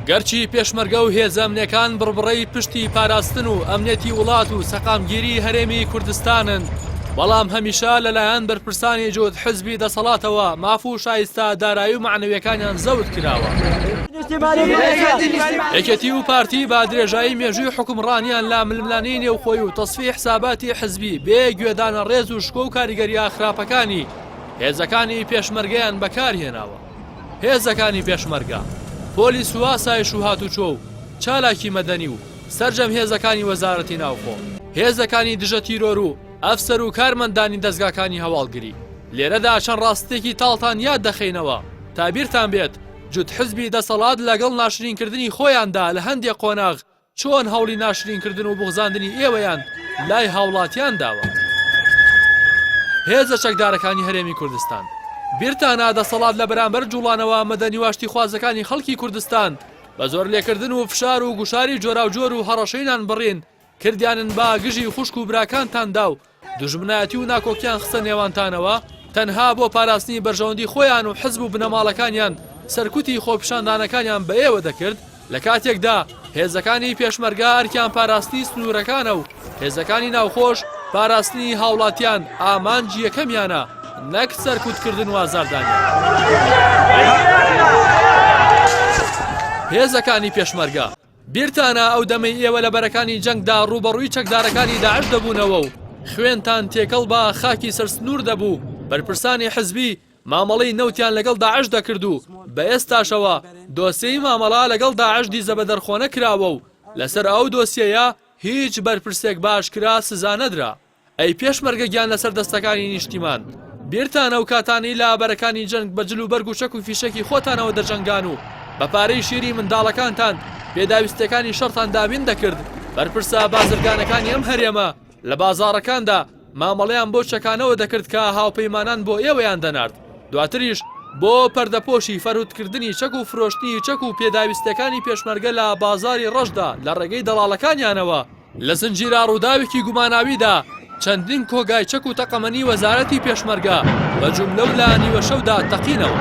گەرچی پێشمەرگە و هێزە ئەمنیەکان بڕبڕەی پشتی پاراستن و ئەمنیەتی وڵات و سەقامگیری هەرێمی کوردستانن، بەڵام هەمیشە لەلایەن بەرپرسانی جوت حزبی دەسەڵاتەوە ماف و شایستە دارایی و معنەویەکانیان زەوت کراوە. یەکێتی و پارتی با درێژایی مێژووی حکومڕانیان لا ململانەی نێوخۆی و تەصفیح حساباتی حزبی بێ گوێدانە ڕێز و شکۆ و کاریگەریە خراپەکانی هێزەکانی پێشمەرگەیان بەکارهێناوە. هێزەکانی پێشمەرگە، پۆلیس و ئاسایش و هاتوچۆ و چالاکی مەدەنی و سەرجەم هێزەکانی وەزارەتی ناوخۆ، هێزەکانی دژە تیرۆر و ئەفسەر و کارمەندانی دەستگاکانی هەواڵگری. لێرەدا چەند ڕاستێکی تاڵتان یاد دەخەینەوە تا بیرتان بێت جوت حزبی دەسەڵات لەگەڵ ناشرینکردنی خۆیاندا لە هەندێک قۆناغ چۆن هەوڵی ناشرینکردن و بغزاندنی ئێوەیان لای هاوڵاتیان داوە. هێزە چەکدارەکانی هەرێمی کوردستان، بیرتانە دەسەڵات لە بەرامبەر جوڵانەوە مەدەنی واشتی خوازەکانی خەڵکی کوردستان بە زۆر لێکردن و فشار و گوشاری جۆراوجۆر و هەڕەشەینان بڕین کردیانن با گژی خوشک و براکانتاندا و دوژمنایەتی و ناکۆکیان خستە نێوانتانەوە تەنها بۆ پاراستنی بەرژەوەندی خۆیان و حزب و بنەماڵەکانیان سەرکوتی خۆپیشاندانەکانیان بە ئێوە دەکرد. لە کاتێکدا هێزەکانی پێشمەرگە ئەرکیان پاراستی سنوورەکانە و هێزەکانی ناوخۆش پاراستنی هاوڵاتیان ئامانجی یەکەمیانە، نەک سەرکوتکردن و ئازاردانیان. هێزەکانی پێشمەرگە، بیرتانە ئەو دەمەی ئێوە لە بەرەکانی جەنگدا ڕوبەڕووی چەکدارەکانی داعش دەبوونەوە و خوێنتان تێکەڵ بە خاکی سەرسنوور دەبوو، بەرپرسانی حزبی مامەڵەی نەوتیان لەگەڵ داعش دەکرد و بە ئێستاشەوە دۆسیەی مامەڵا لەگەڵ داعش دیزە بە دەرخۆنە کراوە و لەسەر ئەو دۆسیەیە هیچ بەرپرسێک باشکرا سزا نەدرا. ئەی پێشمەرگە گیان لەسەر دەستەکانی نیشتیمان، بیرتانە و کاتانی لە بەرەکانی جەنگ بە جلو بەرگ و شەک و فیشەکی خۆتانەوە دەجەنگان و بە پارەی شیری منداڵەکانتان پێداویستەکانی شەڕتان دابین دەکرد. بەرپرسە بازرگانەکانی ئەم هەرێمە لە بازاڕەکاندا مامەڵەیان بۆ چەکانەوە دەکرد کە هاوپەیمانان بۆ ئێوەیان دەنارد، دواتریش بۆ پەردەپۆشی فەرهودکردنی چەک و فرۆشتنی چەک و پێداویستەکانی پێشمەرگە لە بازاری ڕەشدا لە ڕێگەی دەڵاڵەکانیانەوە لە زنجیرە ڕووداوێکی گوماناویدا چەندین کۆگای چەک و تەقەمەنی وەزارەتی پێشمەرگە بە جوملە و لە نیوە شەودا تەقینەوە.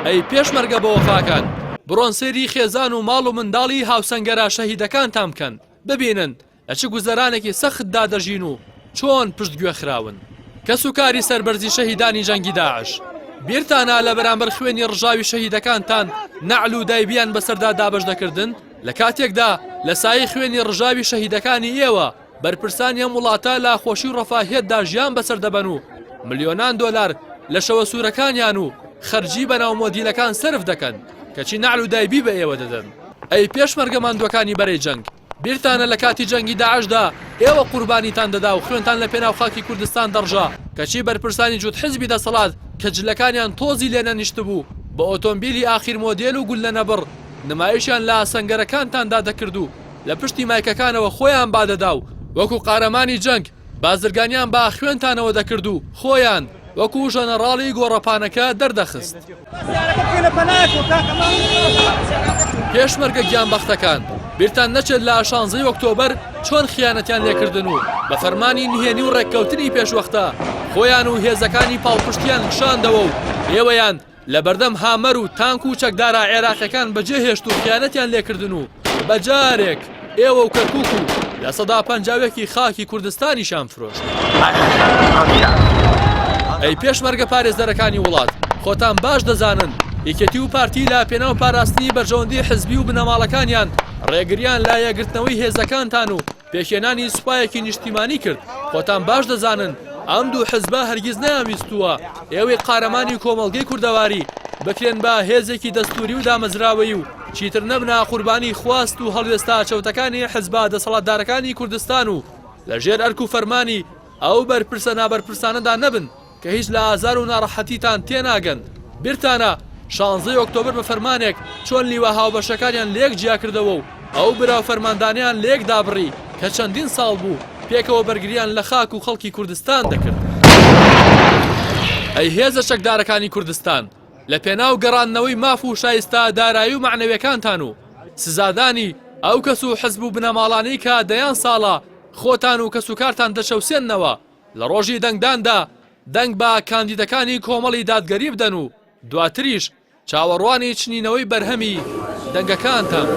ئەی پێشمەرگە بە وەفاکان، بڕۆن سەیری خێزان و ماڵ و منداڵی هاوسەنگەرە شەهیدەکانتان بکەن، ببینن لە چ گوزەرانێکی سەختدا دەژین و چۆن پشتگوێ خراون. کەس و کاری سەربەرزی شەهیدانی جەنگی داعش، بیرتانە لە بەرامبەر خوێنی ڕژاوی شەهیدەکانتان نەعل و دایبیان بەسەردا دابەش دەکردن، لە کاتێکدا لە سایەی خوێنی ڕژاوی شەهیدەکانی ئێوە بەرپرسانی ئەم وڵاتە لە خۆشی و ڕەفاهێتدا ژیان بەسەر دەبەن و ملیۆنان دۆلار لە شەوە سوورەکانیان و خەرجی بەناو مۆدیلەکان سرف دەکەن کەچی نەعل و دایبی بە ئێوە دەدەن. ئەی پێشمەرگە ماندووەکانی بەرەی جەنگ، بیرتانە لە کاتی جەنگی داعشدا ئێوە قوربانیتان دەدا و خوێنتان لە پێناو خاکی کوردستان دەڕژا، کەچی بەرپرسانی جوت حزبی دەسەڵات کە جلەکانیان تۆزی لێ نەنیشت بوو بە ئۆتۆمبیلی ئاخیر مۆدێل و گول لە نەبڕ نمایشیان لە سەنگەرەکانتاندا دەکرد و لە پشتی مایکەکانەوە خۆیان بادەدا و وەکو قارەمانی جەنگ بازرگانیان با خوێنتانەوە دەکرد و خۆیان وەکو ژەنەڕاڵی گۆڕەپانەکە دەردەخست. پێشمەرگە گیانبەختەکان، بیرتان نەچێت لە 16 ئۆکتۆبەر چۆن خیانەتیان لێکردن و بە فەرمانی نهێنی و ڕێککەوتنی پێشوەختە خۆیان و هێزەکانی پاڵپشتیان کشاندەوە و ئێوەیان لە بەردەم هامەر و تانک و چەکدارە عێراقیەکان بەجێهێشت و خیانەتیان لێکردن و بەجارێک ئێوە و کەرکووک و لە سەدا پەنجاوێکی خاکی کوردستانیشان فرۆشت. ئەی پێشمەرگە پارێزەرەکانی وڵات، خۆتان باش دەزانن یەکێتی و پارتی لە پێناو پاراستنی بەرژەوەندی حزبی و بنەماڵەکانیان ڕێگریان لا یەگرتنەوەی هێزەکانتان و پێکێنانی سوپایەکی نیشتیمانی کرد. خۆتان باش دەزانن ئەم دوو حزبە هەرگیز نەیانویستووە ئێوەی قارەمانی کۆمەڵگەی کوردەواری بکرێن بە هێزێکی دەستوری و دامەزراوەی و چیتر نەبنا قوربانی خواست و هەڵوێستا چەوتەکانی حزبە دەسەڵاتدارەکانی کوردستان و لەژێر ئەرک و فەرمانی ئەو بەرپرسە نابەرپرسانەدا نەبن کە هیچ لە ئازار و ناڕەحەتیتان تێناگەن. بیرتانە 16 ئۆکتۆبەر بە فەرمانێک چۆن لیوە هاوبەشەکانیان لێک جیا کردەوە و ئەو براو فەرماندانیان لێک دابڕی کە چەندین ساڵ بوو پێکەوە بەرگریان لە خاک و خەڵکی کوردستان دەکرد. ئەی هێزە چەکدارەکانی کوردستان، لە پێناو گەڕاندنەوەی ماف و شایستە دارایی و معنەویەکانتان و سزادانی ئەو کەس و حزب و بنەماڵانەی کە دەیان ساڵە خۆتان و کەسوکارتان دەشەوسێننەوە لە ڕۆژی دەنگداندا دەنگ بە کاندیدەکانی کۆمەڵی دادگەری بدەن و دواتریش چاوەڕوانی چنینەوەی بەرهەمی دەنگەکانتان.